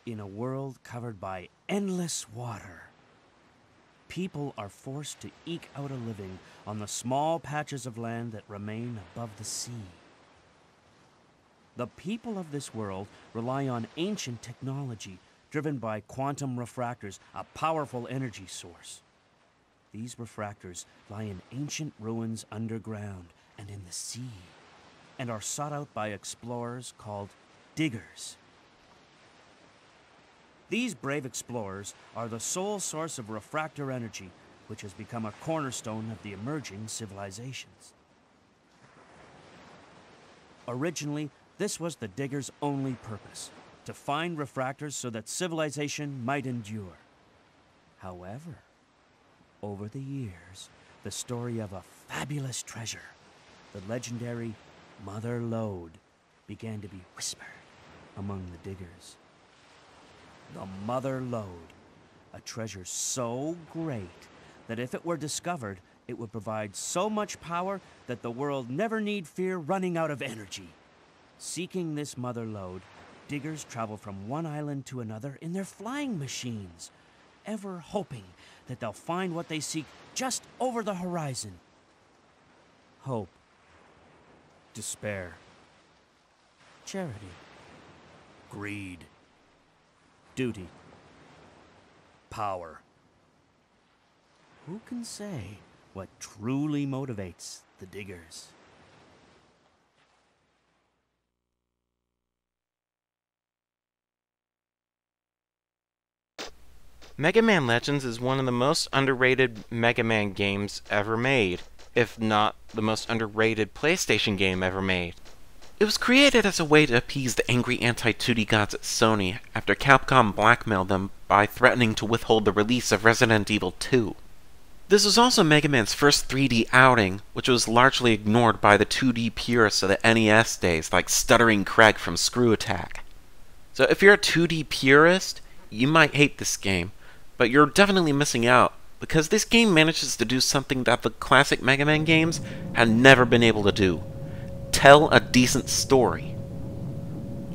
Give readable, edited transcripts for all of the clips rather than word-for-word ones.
In a world covered by endless water, people are forced to eke out a living on the small patches of land that remain above the sea. The people of this world rely on ancient technology driven by quantum refractors, a powerful energy source. These refractors lie in ancient ruins underground and in the sea, and are sought out by explorers called diggers. These brave explorers are the sole source of refractor energy, which has become a cornerstone of the emerging civilizations. Originally, this was the diggers' only purpose, to find refractors so that civilization might endure. However, over the years, the story of a fabulous treasure, the legendary Mother Lode, began to be whispered among the diggers. The Mother Lode, a treasure so great that if it were discovered, it would provide so much power that the world never need fear running out of energy. Seeking this Mother Lode, diggers travel from one island to another in their flying machines, ever hoping that they'll find what they seek just over the horizon. Hope, despair, charity, greed, duty, power. Who can say what truly motivates the diggers? Megaman Legends is one of the most underrated Mega Man games ever made, if not the most underrated PlayStation game ever made. It was created as a way to appease the angry anti-2D gods at Sony after Capcom blackmailed them by threatening to withhold the release of Resident Evil 2. This was also Mega Man's first 3D outing, which was largely ignored by the 2D purists of the NES days like Stuttering Craig from Screw Attack. So if you're a 2D purist, you might hate this game, but you're definitely missing out, because this game manages to do something that the classic Mega Man games had never been able to do. Tell a decent story.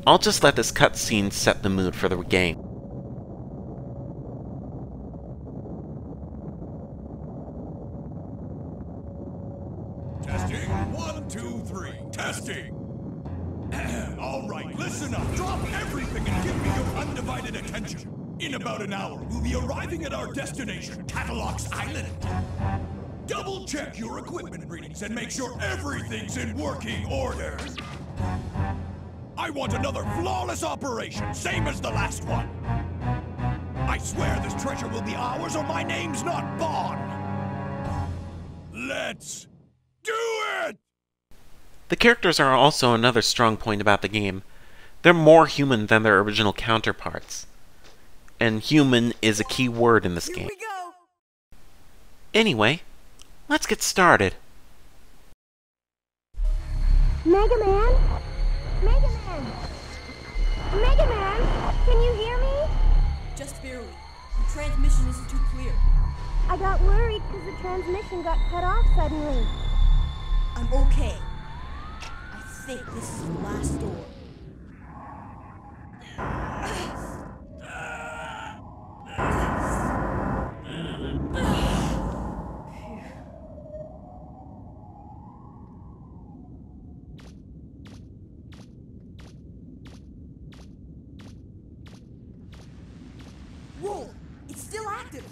I'll just let this cutscene set the mood for the game. Testing. 1, 2, 3. Testing. Alright, listen up. Drop everything and give me your undivided attention. In about an hour, we'll be arriving at our destination, Catalog's Island. Double check your equipment readings and make sure everything's in working order. I want another flawless operation, same as the last one. I swear this treasure will be ours or my name's not Bond. Let's do it! The characters are also another strong point about the game. They're more human than their original counterparts. And human is a key word in this game. Here we go. Anyway, let's get started. Mega Man? Mega Man? Mega Man? Can you hear me? Just barely. The transmission isn't too clear. I got worried because the transmission got cut off suddenly. I'm okay. I think this is the last door. Whoa! It's still active!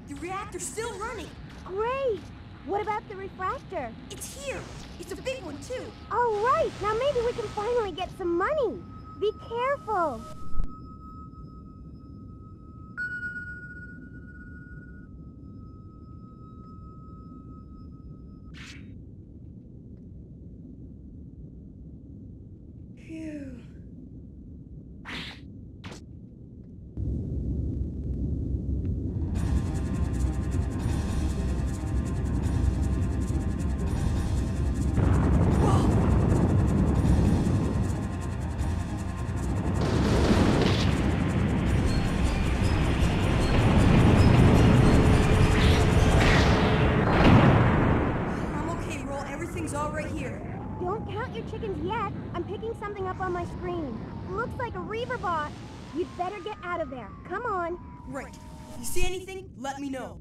The reactor's still running! Great! What about the refractor? It's here! It's a big one, too! All right, now maybe we can finally get some money. Be careful. Phew. Everything's all right here. Don't count your chickens yet. I'm picking something up on my screen. Looks like a reaver bot. You'd better get out of there. Come on. Right. If you see anything, let me know.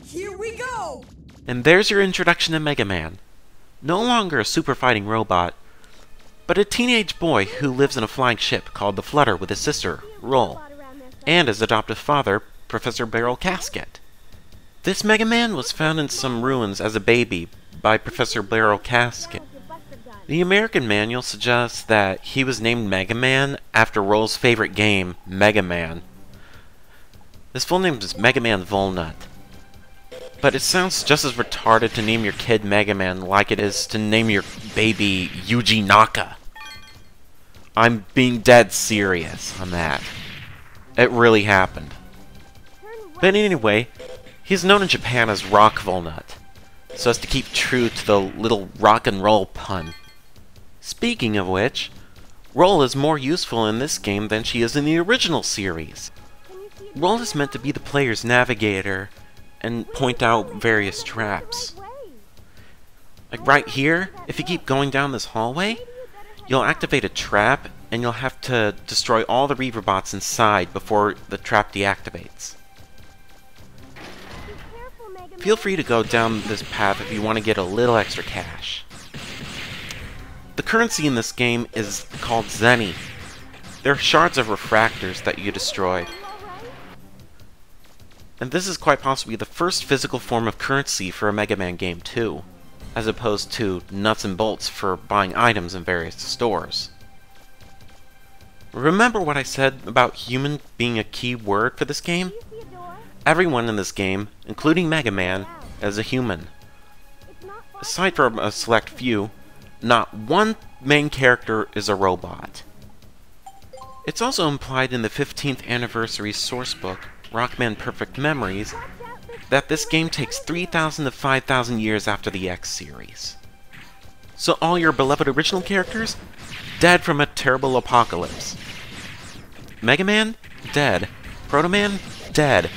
Here we go! And there's your introduction to Mega Man. No longer a super fighting robot, but a teenage boy who lives in a flying ship called the Flutter with his sister, Roll, and his adoptive father, Professor Barrel Casket. This Mega Man was found in some ruins as a baby by Professor Barrel Casket. The American manual suggests that he was named Mega Man after Roll's favorite game, Mega Man. His full name is Mega Man Volnut. But it sounds just as retarded to name your kid Mega Man like it is to name your baby Yuji Naka. I'm being dead serious on that. It really happened. But anyway, he's known in Japan as Rock Volnut, so as to keep true to the little rock and roll pun. Speaking of which, Roll is more useful in this game than she is in the original series. Roll is meant to be the player's navigator and point out various traps. Like right here, if you keep going down this hallway, you'll activate a trap and you'll have to destroy all the Reaver bots inside before the trap deactivates. Feel free to go down this path if you want to get a little extra cash. The currency in this game is called Zenny. They're shards of refractors that you destroy. And this is quite possibly the first physical form of currency for a Mega Man game too, as opposed to nuts and bolts for buying items in various stores. Remember what I said about human being a key word for this game? Everyone in this game, including Mega Man, is a human. Aside from a select few, not one main character is a robot. It's also implied in the 15th anniversary sourcebook, Rockman Perfect Memories, that this game takes 3,000 to 5,000 years after the X series. So all your beloved original characters, dead from a terrible apocalypse. Mega Man? Dead. Proto Man? Dead.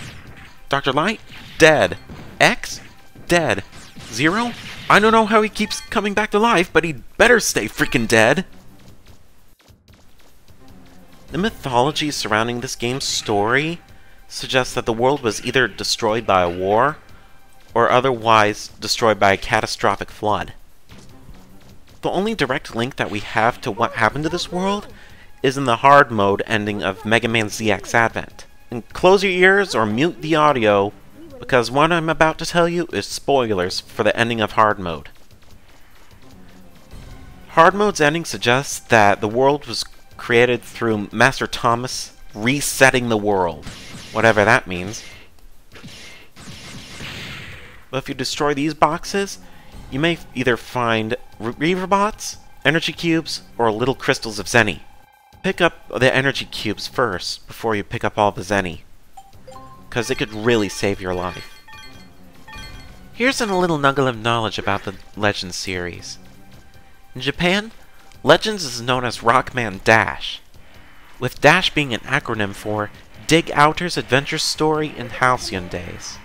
Dr. Light? Dead. X? Dead. Zero? I don't know how he keeps coming back to life, but he'd better stay freaking dead. The mythology surrounding this game's story suggests that the world was either destroyed by a war, or otherwise destroyed by a catastrophic flood. The only direct link that we have to what happened to this world is in the hard mode ending of Mega Man ZX Advent. And close your ears or mute the audio, because what I'm about to tell you is spoilers for the ending of hard mode. Hard mode's ending suggests that the world was created through Master Thomas resetting the world, whatever that means. But if you destroy these boxes, you may either find Reaver bots, energy cubes, or little crystals of Zenny. Pick up the energy cubes first before you pick up all the Zenny, because it could really save your life. Here's a little nugget of knowledge about the Legends series. In Japan, Legends is known as Rockman Dash, with Dash being an acronym for Dig Outer's Adventure Story in Halcyon Days.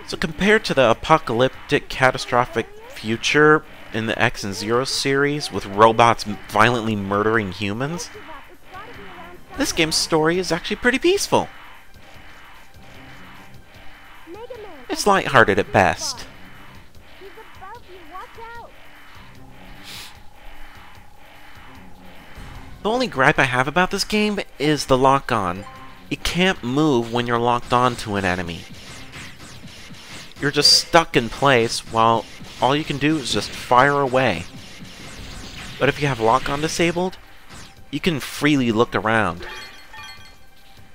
So compared to the apocalyptic catastrophic future in the X and Zero series with robots violently murdering humans, this game's story is actually pretty peaceful. It's lighthearted at best. The only gripe I have about this game is the lock-on. You can't move when you're locked on to an enemy. You're just stuck in place while all you can do is just fire away. But if you have lock-on disabled, you can freely look around.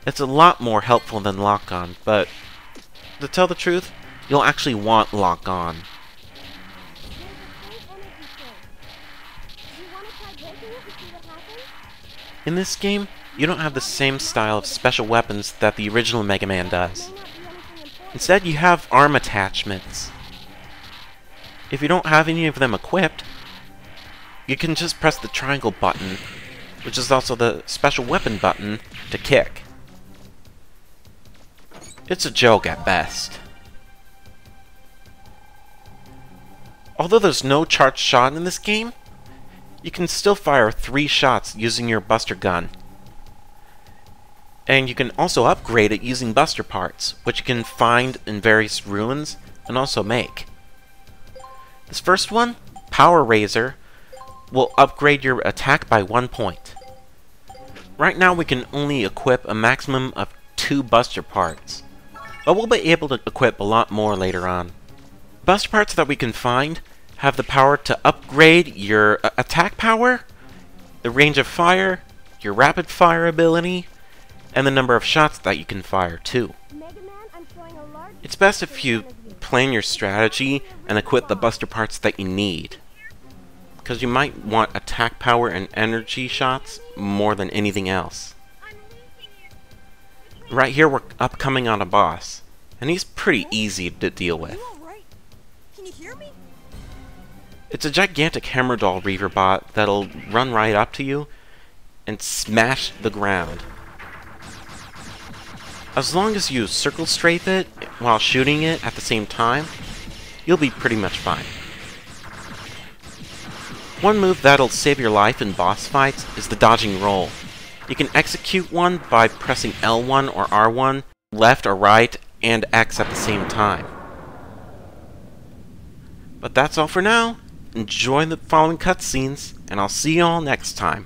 It's a lot more helpful than lock-on, but to tell the truth, you'll actually want lock-on. In this game, you don't have the same style of special weapons that the original Mega Man does. Instead, you have arm attachments. If you don't have any of them equipped, you can just press the triangle button, which is also the special weapon button, to kick. It's a joke at best. Although there's no charged shot in this game, you can still fire 3 shots using your Buster Gun, And you can also upgrade it using Buster Parts, which you can find in various ruins and also make. This first one, Power Razor, will upgrade your attack by 1 point. Right now we can only equip a maximum of 2 Buster Parts, but we'll be able to equip a lot more later on. Buster Parts that we can find have the power to upgrade your attack power, the range of fire, your rapid fire ability, and the number of shots that you can fire too. It's best if you plan your strategy and equip the Buster Parts that you need, because you might want attack power and energy shots more than anything else. Right here we're upcoming on a boss, and he's pretty easy to deal with. Can you hear me? It's a gigantic Hammerdoll Reaver bot that'll run right up to you and smash the ground. As long as you circle strafe it while shooting it at the same time, you'll be pretty much fine. One move that'll save your life in boss fights is the dodging roll. You can execute one by pressing L1 or R1, left or right, and X at the same time. But that's all for now. Enjoy the following cutscenes, and I'll see you all next time.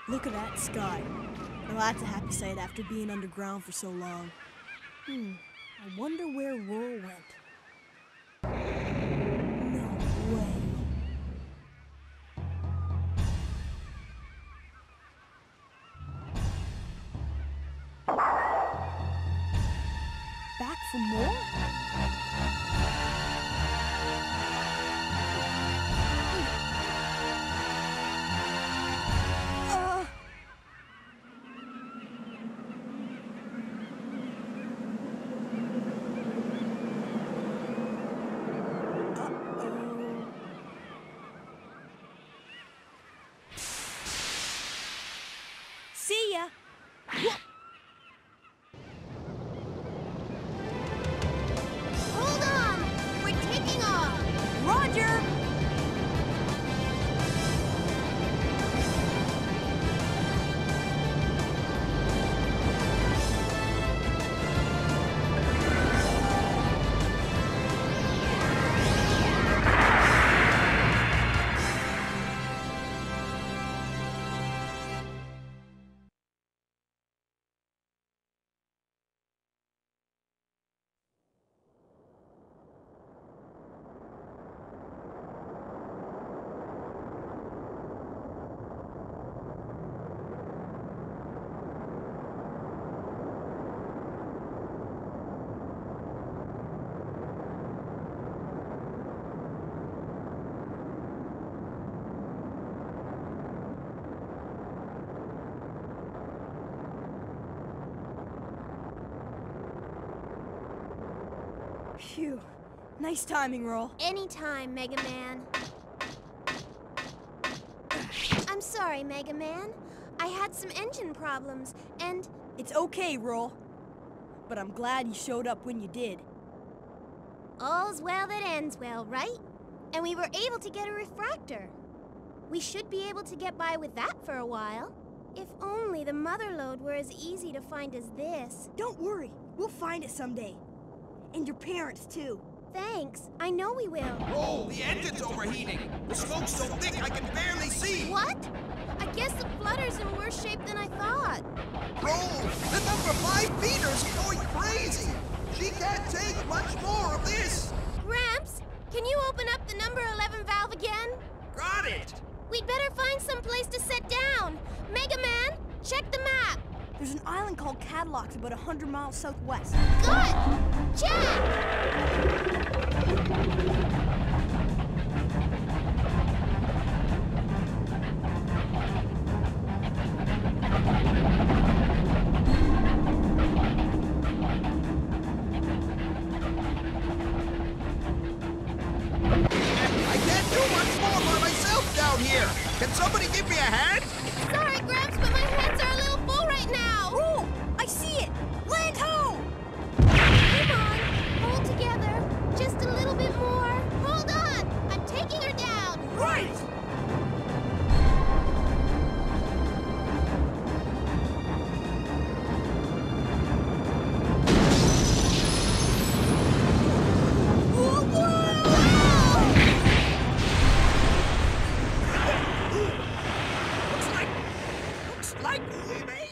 Look at that sky. Well, that's a happy sight after being underground for so long. I wonder where Roll went. No way. Back for more? See ya! Hold on! We're taking off! Roger! Phew. Nice timing, Roll. Anytime, Mega Man. I'm sorry, Mega Man. I had some engine problems, and... It's okay, Roll. But I'm glad you showed up when you did. all's well that ends well, right? And we were able to get a refractor. We should be able to get by with that for a while. If only the mother lode were as easy to find as this. Don't worry. We'll find it someday. And your parents, too. Thanks. I know we will. Oh, the engine's overheating. The smoke's so thick I can barely see. What? I guess the flutter's in worse shape than I thought. Bro, the number 5 feeder's going crazy. She can't take much more of this. Gramps, can you open up the number 11 valve again? Got it. We'd better find some place to set down. Mega Man, check the map. There's an island called Cadillocks about 100 miles southwest. Good! Jack! I can't do much more by myself down here. Can somebody give me a hand? Sorry, Gramps, but my hands are a little full right now. Oh, I see it! Land ho! Come on, hold together. Just a little bit more. Hold on, I'm taking her down. Right! Looks like we may